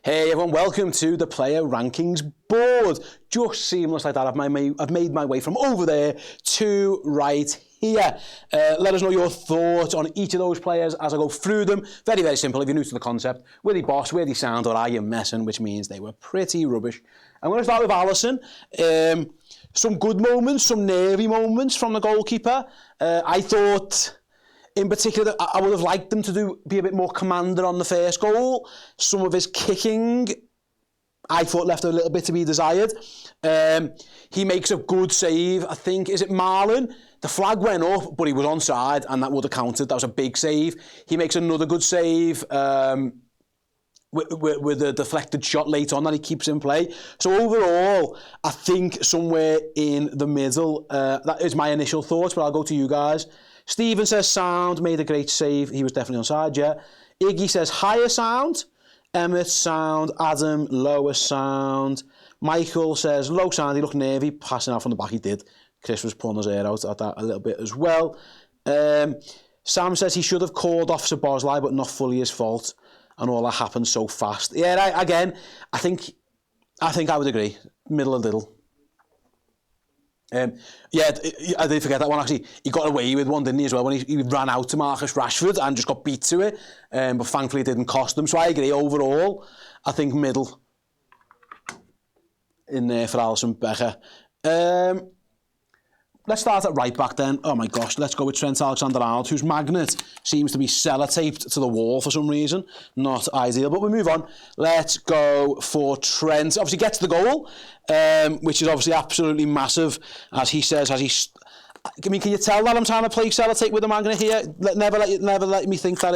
Hey everyone, welcome to the player rankings board. Just seamless like that, I've made my way from over there to right here. Let us know your thoughts on each of those players as I go through them. Very, very simple. If you're new to the concept, were they boss, were they sound, or are you messing? Which means they were pretty rubbish. I'm going to start with Alisson. Some good moments, some nervy moments from the goalkeeper. I thought, in particular, I would have liked them to be a bit more commander on the first goal. Some of his kicking, I thought, left a little bit to be desired. He makes a good save, I think. Is it Marlon? The flag went up, but he was onside, and that would have counted. That was a big save. He makes another good save with a deflected shot late on that he keeps in play. So overall, I think somewhere in the middle. That is my initial thoughts, but I'll go to you guys. Stephen says sound, made a great save. He was definitely onside, yeah. Iggy says higher sound. Emmett sound. Adam, lower sound. Michael says low sound. He looked nervy, passing out from the back. He did. Chris was pulling his hair out at that a little bit as well. Sam says he should have called off Szoboszlai, but not fully his fault. And all that happened so fast. Yeah, I think I would agree. Middle of the middle. Yeah, I did forget that one actually. He got away with one, didn't he, as well, when he ran out to Marcus Rashford and just got beat to it. But thankfully it didn't cost them. So I agree, overall, I think middle in there for Alisson Becker. Let's start at right back then. Oh my gosh, let's go with Trent Alexander-Arnold, whose magnet seems to be sellotaped to the wall for some reason. Not ideal, but we move on. Let's go for Trent. Obviously gets the goal, which is obviously absolutely massive, as he says, I mean, can you tell that I'm trying to play sellotape with a magnet here? Never let me think that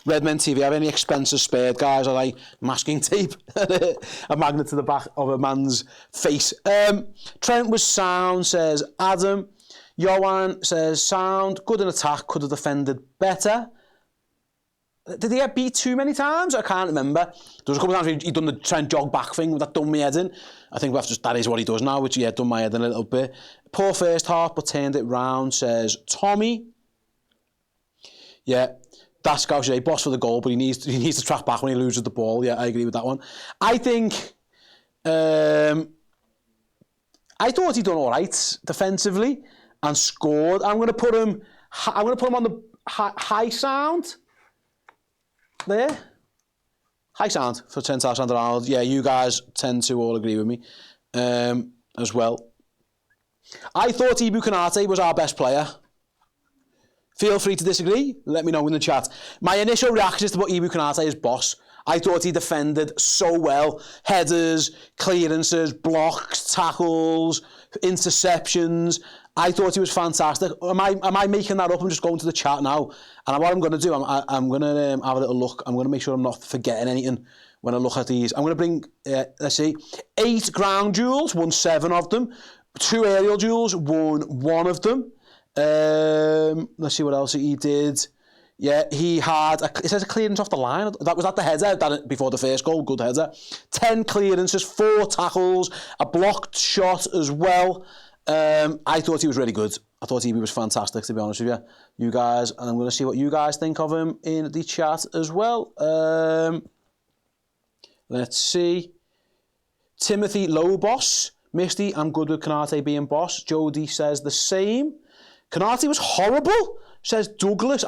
Redmen TV have any expenses spared, guys, or like masking tape, a magnet to the back of a man's face. Trent was sound, says Adam. Johan says sound, good in attack, could have defended better. Did he get beat too many times? I can't remember. There was a couple of times he'd done the Trent jog back thing that done my head in. I think that is what he does now, which done my head in a little bit. Poor first half, but turned it round, says Tommy. Yeah, that's Gaucher, boss for the goal, but he needs to track back when he loses the ball. Yeah, I agree with that one. I think I thought he'd done all right defensively and scored. I'm going to put him on the high sound. There. High sound for Trent Alexander-Arnold. Yeah, you guys tend to all agree with me as well. I thought Ibu Konate was our best player. Feel free to disagree. Let me know in the chat. My initial reaction is to put Ibu Konate as boss. I thought he defended so well. Headers, clearances, blocks, tackles, interceptions. I thought he was fantastic. Am I making that up? I'm just going to the chat now. And what I'm going to do, I'm going to have a little look. I'm going to make sure I'm not forgetting anything when I look at these. I'm going to bring, let's see, 8 ground duels, won 7 of them. 2 aerial duels, won 1 of them. Let's see what else he did. Yeah, he had, it says a clearance off the line. That was at the header before the first goal, good header. 10 clearances, 4 tackles, a blocked shot as well. I thought he was really good. I thought he was fantastic, to be honest with you. You guys, and I'm going to see what you guys think of him in the chat as well. Let's see. Timothy Lobos. Misty, I'm good with Konate being boss. Jody says the same. Konate was horrible, says Douglas.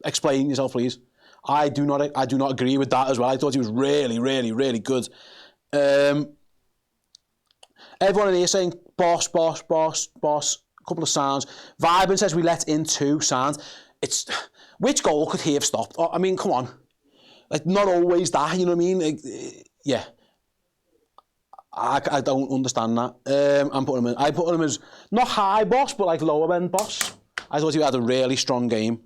Explain yourself, please. I do not agree with that as well. I thought he was really, really, really good. Everyone in here saying boss. A couple of sounds. Vibin says we let in 2 sounds. Which goal could he have stopped? I mean, come on. Like, not always that, you know what I mean? Like, yeah. I don't understand that. I put him as not high boss, but like lower end boss. I thought he had a really strong game.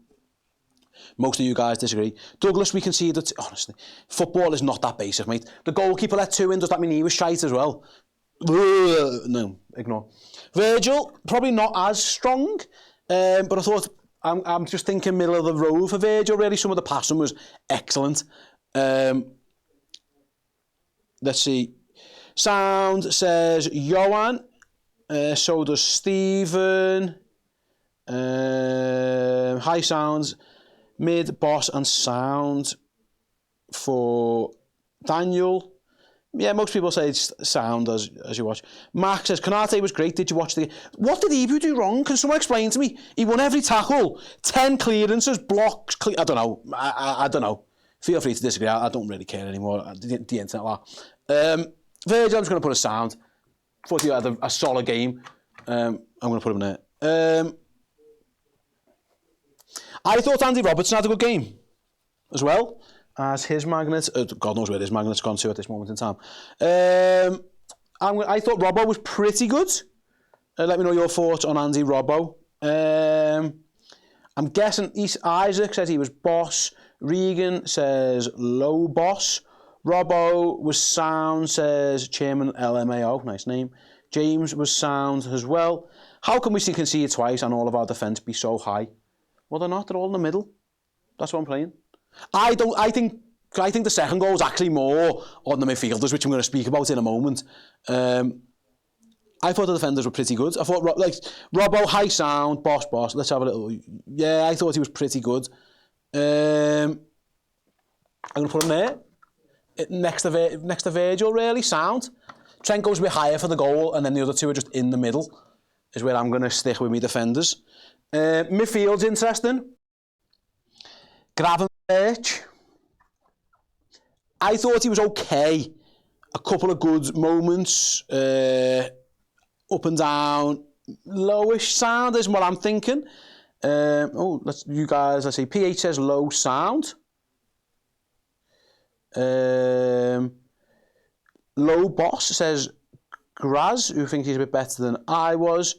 Most of you guys disagree. Douglas, we can see that, honestly, football is not that basic, mate. The goalkeeper let 2 in, does that mean he was shite as well? No, ignore. Virgil, probably not as strong, but I thought, I'm just thinking middle of the road for Virgil, really. Some of the passing was excellent. Let's see. Sound says Johan. So does Stephen. High sounds. Mid, boss and sound. for Daniel. Yeah, most people say it's sound as you watch. Mark says, Konate was great. Did you watch the... What did Ibu do wrong? Can someone explain to me? He won every tackle. 10 clearances, blocks... I don't know. I don't know. Feel free to disagree. I don't really care anymore. The internet law. Virgil, I'm just going to put a sound. Thought he had a solid game. I'm going to put him in there. I thought Andy Robertson had a good game as well as his magnet. God knows where his magnet's gone to at this moment in time. I thought Robbo was pretty good. Let me know your thoughts on Andy Robbo. I'm guessing Isaac says he was boss. Regan says low boss. Robbo was sound, says Chairman LMAO. Nice name. James was sound as well. How can we see concede twice and all of our defence be so high? Well, they're not. They're all in the middle. That's what I'm playing. I think the second goal is actually more on the midfielders, which I'm going to speak about in a moment. I thought the defenders were pretty good. I thought, Robbo, high sound, boss. Let's have a little... Yeah, I thought he was pretty good. I'm going to put him there. Next to Virgil, really, sound. Trent goes a bit higher for the goal, and then the other two are just in the middle, is where I'm going to stick with my defenders. Midfield's interesting. Gravenberch. I thought he was okay. A couple of good moments. Up and down. Lowish sound is what I'm thinking. Let's see. PH says low sound. Low boss says Graz, who thinks he's a bit better than I was.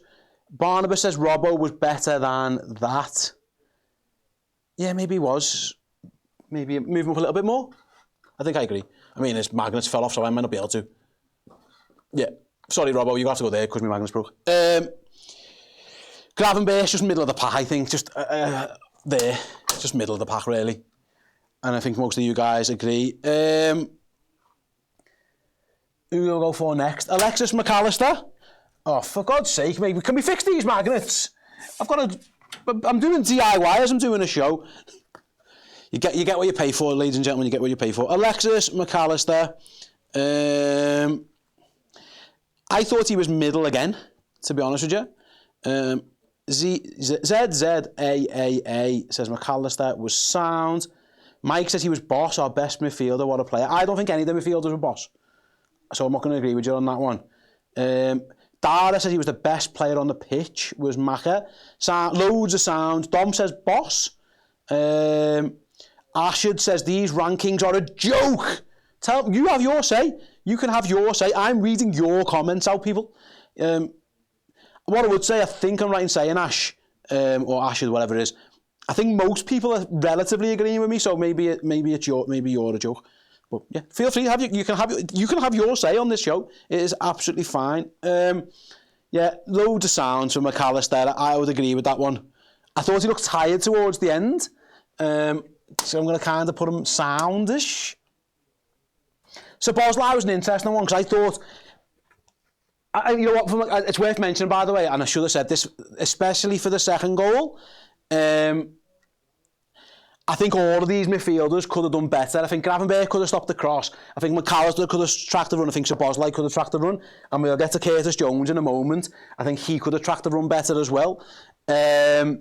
Barnabas says Robbo was better than that. Yeah, maybe he was. Maybe move him up a little bit more. I think I agree. I mean, his magnets fell off, so I might not be able to. Yeah. Sorry, Robbo, you have to go there because my magnets broke. Gravenberch, just middle of the pack, I think. Just there. Just middle of the pack, really. And I think most of you guys agree. Who will go for next? Alexis McAllister. Oh, for God's sake, maybe can we fix these magnets? I'm doing DIY as I'm doing a show. You get what you pay for, ladies and gentlemen. You get what you pay for. Alexis McAllister. I thought he was middle again, to be honest with you. ZZAAA says McAllister was sound. Mike says he was boss, our best midfielder. What a player. I don't think any of the midfielders were boss. So I'm not going to agree with you on that one. Dara says he was the best player on the pitch, was Maka. Loads of sound. Dom says boss. Ashard says these rankings are a joke. You have your say. You can have your say. I'm reading your comments out, people. What I would say, I think I'm right in saying, Ash, or Ashard, whatever it is, I think most people are relatively agreeing with me, so maybe you're a joke. But yeah, feel free. You can have your say on this show. It is absolutely fine. Yeah, loads of sounds from McAllister. I would agree with that one. I thought he looked tired towards the end, so I'm going to kind of put him soundish. So Bosley was an interesting one because I thought, you know what? It's worth mentioning, by the way, and I should have said this, especially for the second goal. I think all of these midfielders could have done better. I think Gravenberch could have stopped the cross. I think McAllister could have tracked the run. I think Szoboszlai could have tracked the run. And we'll get to Curtis Jones in a moment. I think he could have tracked the run better as well. What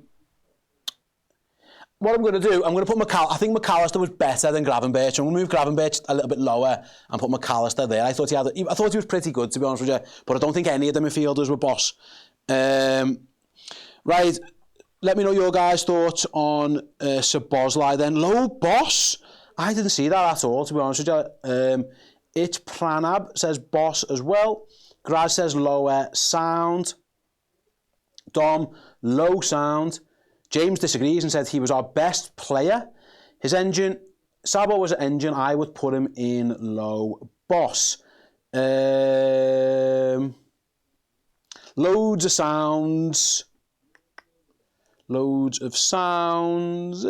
I'm going to do, I'm going to put I think McAllister was better than Gravenberch. I'm going to move Gravenberch a little bit lower and put McAllister there. I thought he was pretty good, to be honest with you. But I don't think any of the midfielders were boss. Right. Let me know your guys' thoughts on Szoboszlai then. Low boss? I didn't see that at all, to be honest with you. It's Pranab says boss as well. Graz says lower sound. Dom, low sound. James disagrees and said he was our best player. His engine, Sabo was an engine. I would put him in low boss. Loads of sounds. Loads of sounds.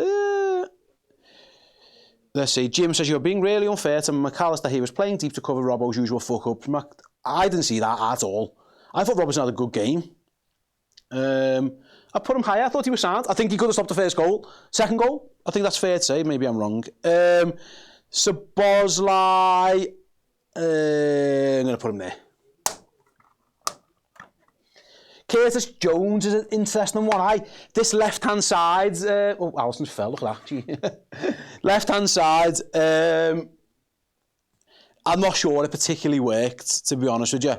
Let's see. Jim says, you're being really unfair to McAllister. He was playing deep to cover Robbo's usual fuck-up. I didn't see that at all. I thought Robertson had a good game. I put him higher. I thought he was sound. I think he could have stopped the first goal. Second goal, I think that's fair to say. Maybe I'm wrong. Szoboszlai, I'm going to put him there. Curtis Jones is an interesting one. This left-hand side, Alisson fell, look at that. Left-hand side, I'm not sure it particularly worked, to be honest with you.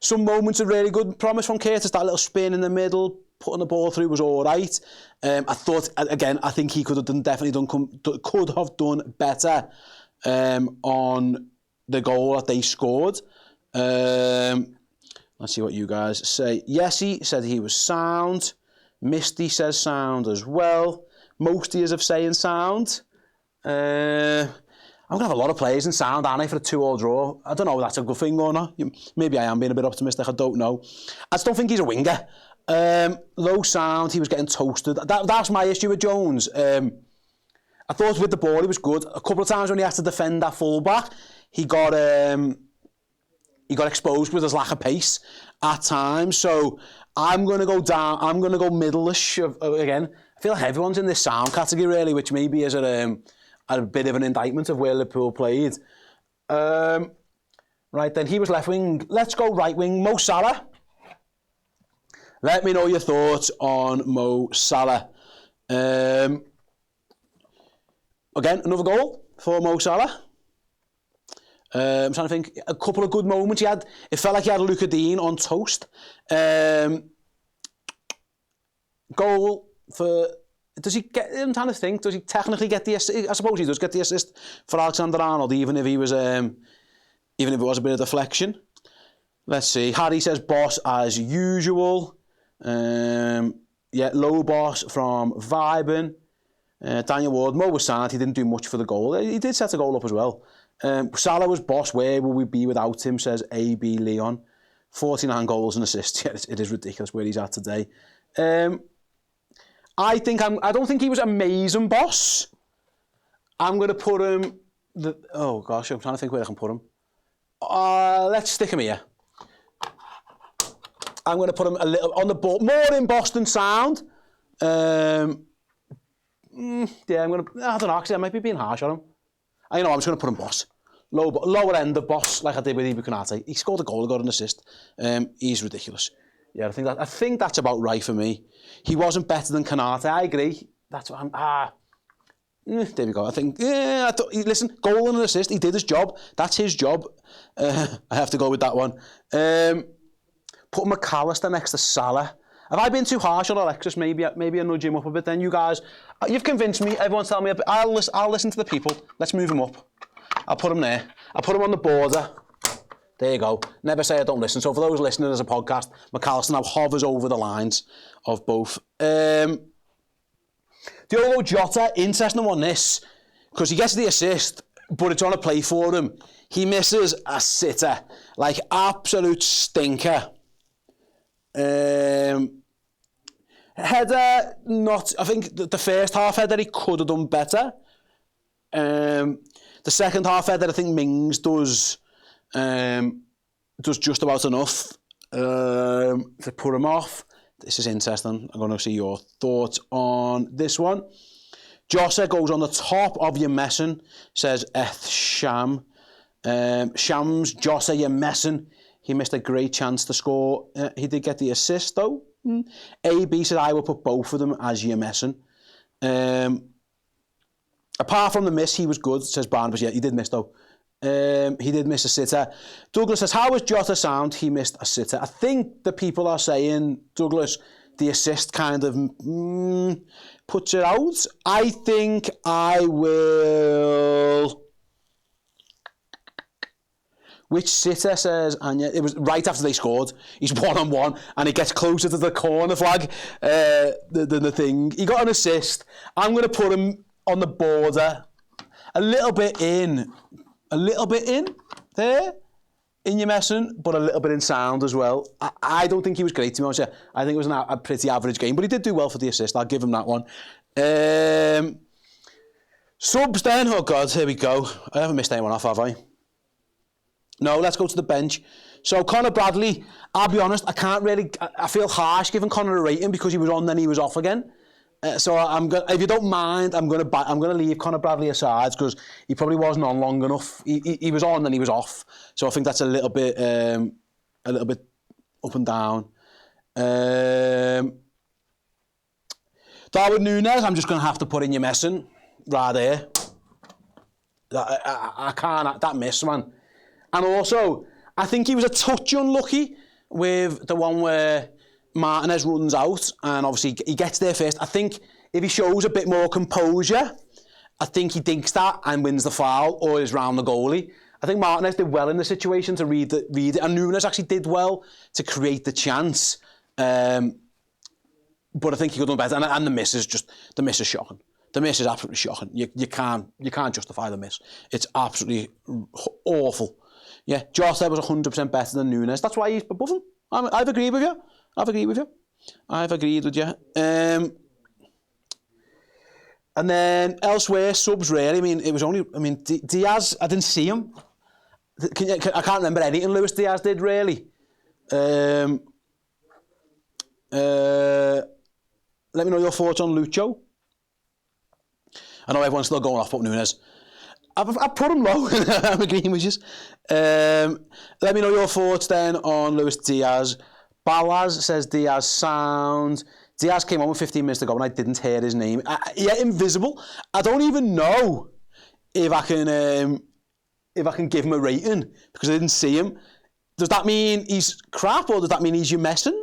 Some moments of really good promise from Curtis, that little spin in the middle, putting the ball through was all right. I thought, again, I think he could have done better on the goal that they scored. Let's see what you guys say. Yessie said he was sound. Misty says sound as well. Most of you have saying sound. I'm going to have a lot of players in sound, aren't I, for a 2-2 draw? I don't know if that's a good thing or not. Maybe I am being a bit optimistic, I don't know. I just don't think he's a winger. Low sound, he was getting toasted. That's my issue with Jones. I thought with the ball he was good. A couple of times when he had to defend that full-back, he got exposed with his lack of pace at times. So I'm going to go down. I'm going to go middle-ish again. I feel like everyone's in this sound category really, which maybe is a bit of an indictment of where Liverpool played. Right then, he was left wing. Let's go right wing. Mo Salah. Let me know your thoughts on Mo Salah. Again, another goal for Mo Salah. I'm trying to think, a couple of good moments he had. It felt like he had Luca Dean on toast. Goal for... Does he get... I'm trying to think, does he technically get the assist? I suppose he does get the assist for Alexander Arnold, even if he was... even if it was a bit of deflection. Let's see. Harry says boss as usual. Yeah, low boss from Vibin. Daniel Ward, Mo was sad, he didn't do much for the goal. He did set a goal up as well. Salah was boss, where will we be without him, says AB Leon. 49 goals and assists, yeah, it is ridiculous where he's at today. I don't think he was amazing boss. I'm going to put him, oh gosh, I'm trying to think where I can put him. Let's stick him here. I'm going to put him a little on the ball, more in Boston sound. Yeah, I don't know, actually I might be being harsh on him. I'm just going to put him boss. Lower end of boss, like I did with Ibu Konate. He scored a goal, he got an assist. He's ridiculous. Yeah, I think that's about right for me. He wasn't better than Konate, I agree. That's what there we go. I think, listen, goal and an assist, he did his job. That's his job. I have to go with that one. Put McAllister next to Salah. Have I been too harsh on Alexis? Maybe I nudge him up a bit then. You guys, you've convinced me. Everyone's telling me. I'll listen to the people. Let's move him up. I'll put him there. I'll put him on the border. There you go. Never say I don't listen. So for those listening as a podcast, McAllister now hovers over the lines of both. Diogo Jota, interesting one this, because he gets the assist, but it's on a play for him. He misses a sitter, like absolute stinker. Header, not. I think the first half header he could have done better. The second half header, I think Mings does just about enough to put him off. This is interesting. I'm going to see your thoughts on this one. Jota goes on the top of your messing, says Eth Sham. Shams, Jota, you're messing. He missed a great chance to score. He did get the assist, though. AB said, I will put both of them as you're messing. Apart from the miss, he was good, says Barnabas. Yeah, he did miss, though. He did miss a sitter. Douglas says, how was Jota sound? He missed a sitter. I think the people are saying, Douglas, the assist kind of puts it out. I think I will... Which sitter, says Anya? It was right after they scored. He's one-on-one, and he gets closer to the corner flag than the thing. He got an assist. I'm going to put him on the border. A little bit in there, in your messing, but a little bit in sound as well. I don't think he was great, to be honest. I think it was a pretty average game, but he did do well for the assist. I'll give him that one. Subs then. Oh, God, here we go. I haven't missed anyone off, have I? No, let's go to the bench. So, Conor Bradley, I'll be honest, I feel harsh giving Conor a rating because he was on, then he was off again. So I'm going. If you don't mind, I'm going to leave Conor Bradley aside because he probably wasn't on long enough. He was on and he was off. So I think that's a little bit up and down. Darwin Núñez, I'm just going to have to put in your messing right there. I can't, that miss, man. And also, I think he was a touch unlucky with the one where Martinez runs out and obviously he gets there first. I think if he shows a bit more composure, I think he dinks that and wins the foul or is round the goalie. I think Martinez did well in the situation to read it, and Núñez actually did well to create the chance. But I think he could have done better, and the miss is shocking. The miss is absolutely shocking. You can't justify the miss. It's absolutely awful. Yeah, Jota was 100% better than Núñez. That's why he's above him. I've agreed with you. I've agreed with you. And then elsewhere, subs really. I mean, it was only. I mean, Diaz. I didn't see him. I can't remember anything Luis Diaz did really. Let me know your thoughts on Lucho. I know everyone's still going off about Núñez. I've put him low. I'm agreeing with you. Let me know your thoughts then on Luis Diaz. Balaz says Diaz sound. Diaz came on with 15 minutes to go and I didn't hear his name. Yeah, invisible. I don't even know if I can give him a rating because I didn't see him. Does that mean he's crap or does that mean he's your messing?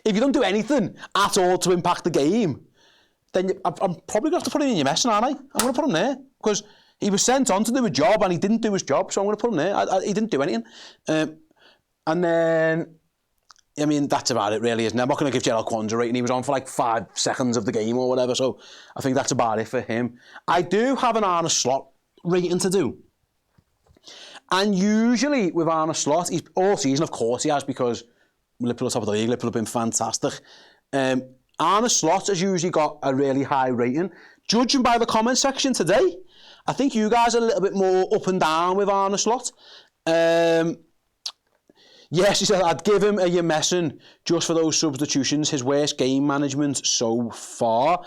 If you don't do anything at all to impact the game, then I'm probably going to have to put him in your messing, aren't I? I'm going to put him there because he was sent on to do a job and he didn't do his job, so I'm going to put him there. He didn't do anything. And then, I mean, that's about it really, isn't it? I'm not going to give Gerald Kwanzaa a rating. He was on for like 5 seconds of the game or whatever, so I think that's about it for him. I do have an Arne Slot rating to do. And usually with Arne Slot, he's all season, of course he has, because Liverpool are top of the league, Liverpool have been fantastic. Arne Slot has usually got a really high rating. Judging by the comment section today, I think you guys are a little bit more up and down with Arne Slot. Yes, he said, I'd give him a Yemessin just for those substitutions. His worst game management so far.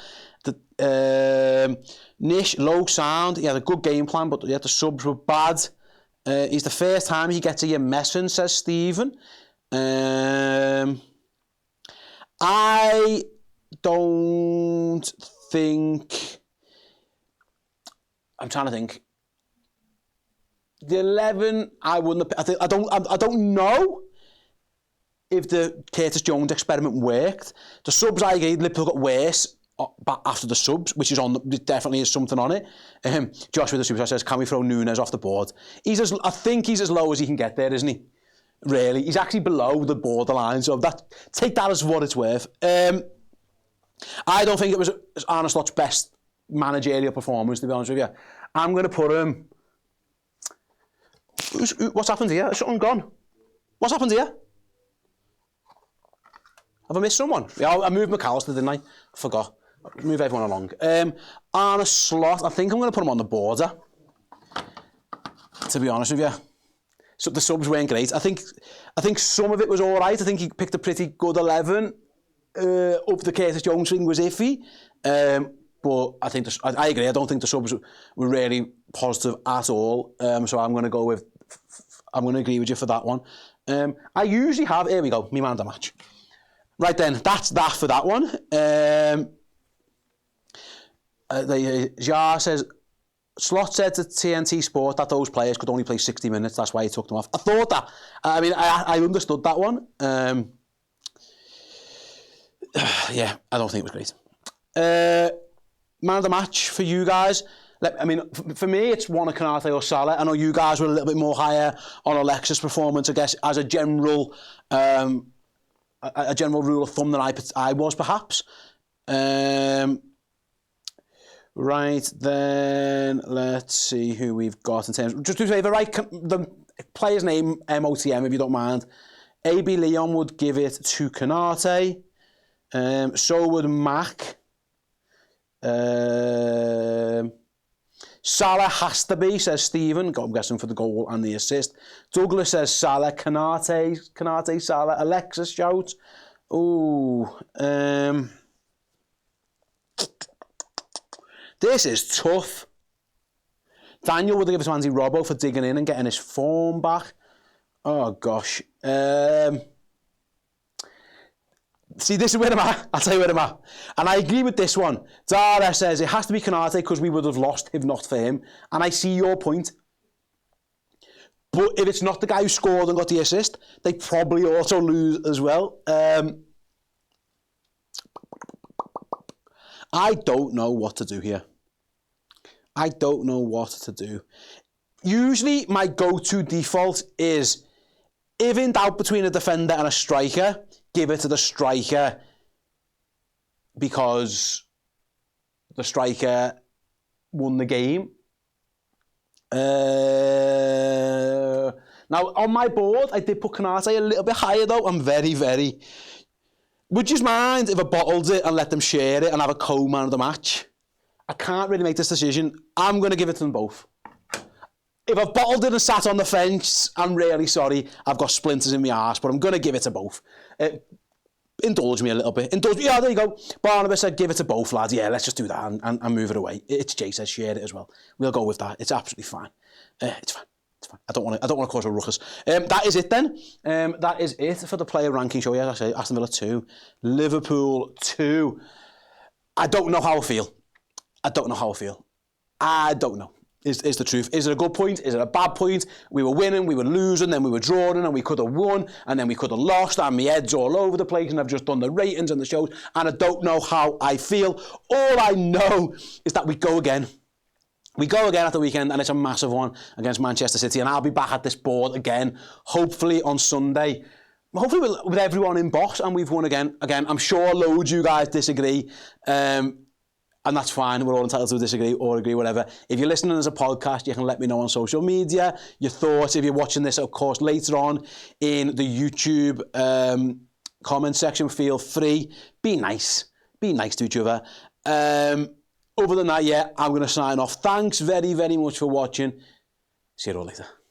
Nish, low sound. He had a good game plan, but the subs were bad. He's the first time he gets a Yemessin, says Stephen. I don't think... I'm trying to think. The 11, I wouldn't have... I don't know if the Curtis Jones experiment worked. The subs I gave, Liverpool got worse after the subs, which is definitely is something on it. Josh with the super says, can we throw Núñez off the board? I think he's as low as he can get there, isn't he? Really, he's actually below the borderline, so take that as what it's worth. I don't think it was Arne Slot's best managerial performance, to be honest with you. I'm going to put him... What's happened here? Has something gone? What's happened here? Have I missed someone? Yeah, I moved McAllister, didn't I? I forgot. Move everyone along. Arne Slot, I think I'm going to put him on the border, to be honest with you. So the subs weren't great. I think some of it was all right. I think he picked a pretty good 11. Up the Curtis Jones thing was iffy. But I think I agree. I don't think the subs were really positive at all. So I'm going to agree with you for that one. I usually have. Here we go. Me man of the match. Right then, that's that for that one. Jar says, Slot said to TNT Sport that those players could only play 60 minutes. That's why he took them off. I thought that. I mean, I understood that one. Yeah, I don't think it was great. Man of the match for you guys. I mean, for me, it's one of Konate or Salah. I know you guys were a little bit more higher on Alexa's performance, I guess, as a general rule of thumb than I was, perhaps. Right, then, let's see who we've got in terms... Just to say, the player's name, MOTM, if you don't mind. AB Leon would give it to Konate. So would Mac. Salah has to be, says Stephen. I'm guessing for the goal and the assist. Douglas says Salah. Konate, Salah. Alexis shouts. Ooh. This is tough. Daniel would have given it to Andy Robbo for digging in and getting his form back. Oh, gosh. See, this is where I'm at. I'll tell you where I'm at. And I agree with this one. Dara says it has to be Konate because we would have lost if not for him. And I see your point. But if it's not the guy who scored and got the assist, they probably also lose as well. I don't know what to do here. I don't know what to do. Usually my go-to default is, if in doubt between a defender and a striker, give it to the striker because the striker won the game. Now, on my board, I did put Konate a little bit higher, though. I'm very, very... Would you mind if I bottled it and let them share it and have a co-man of the match? I can't really make this decision. I'm going to give it to them both. If I've bottled it and sat on the fence, I'm really sorry. I've got splinters in my arse, but I'm going to give it to both. Indulge me a little bit. Yeah, there you go. Barnabas said, give it to both, lads. Yeah, let's just do that and move it away. It's Jay says, share it as well. We'll go with that. It's absolutely fine. It's fine. It's fine. I don't want to cause a ruckus. That is it then. That is it for the player ranking show. Yeah, I say Aston Villa 2, Liverpool 2. I don't know how I feel. I don't know. Is the truth. Is it a good point? Is it a bad point? We were winning, we were losing, then we were drawing, and we could have won, and then we could have lost, and my head's all over the place, and I've just done the ratings and the shows, and I don't know how I feel. All I know is that we go again. We go again at the weekend, and it's a massive one against Manchester City, and I'll be back at this board again, hopefully on Sunday. Hopefully with everyone in box, and we've won again. Again, I'm sure loads of you guys disagree. And that's fine. We're all entitled to disagree or agree, whatever. If you're listening as a podcast, you can let me know on social media your thoughts. If you're watching this, of course, later on in the YouTube comment section, feel free. Be nice. Be nice to each other. Other than that, yeah, I'm going to sign off. Thanks very, very much for watching. See you all later.